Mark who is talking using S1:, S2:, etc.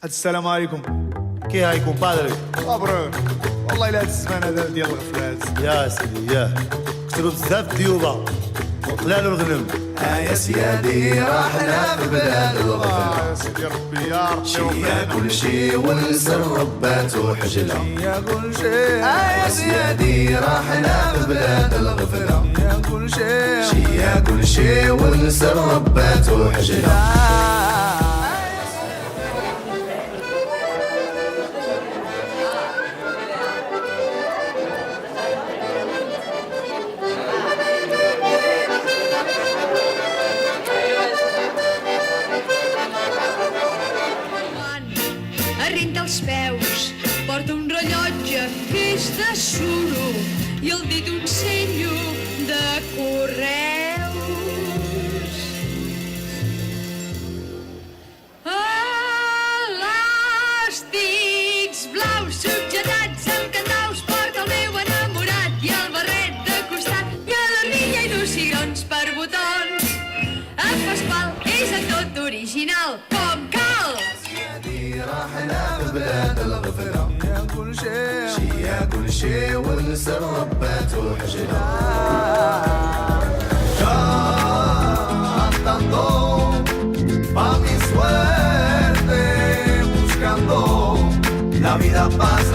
S1: السلام عليكم.
S2: كي هاي كومبادري؟
S1: مبروك والله لا هاد الزمان هذا ديال الغفلات.
S2: يا سيدي ياه كثروا بزاف الديوبه وقلالوا الغنم.
S3: يا سيادي راحنا في بلاد الغفلة.
S1: يا سيدي ربي يا ربي
S3: شيا كل شي ونسى الربات وحجلة.
S1: يا كل شيء
S3: يا سيادي راحنا في بلاد الغفلة.
S1: يا كل شيء
S3: شيا كل شي ونسى الربات وحجلة.
S4: Arrenta els peus, porta un rellotge que és de suro i el dit un sello de correus. Elàstics blaus subjetats amb candaus porta el meu enamorat i el barret de costat, galernia i dos cigrons per botons. En Pasqual és en tot original, com cal!
S3: راحنا في بلاد الغفلة.
S1: يا كل شيء
S3: شيا كل شي ونسى الربات وحجلة. Cantando pa' mi suerte, buscando la vida pasa.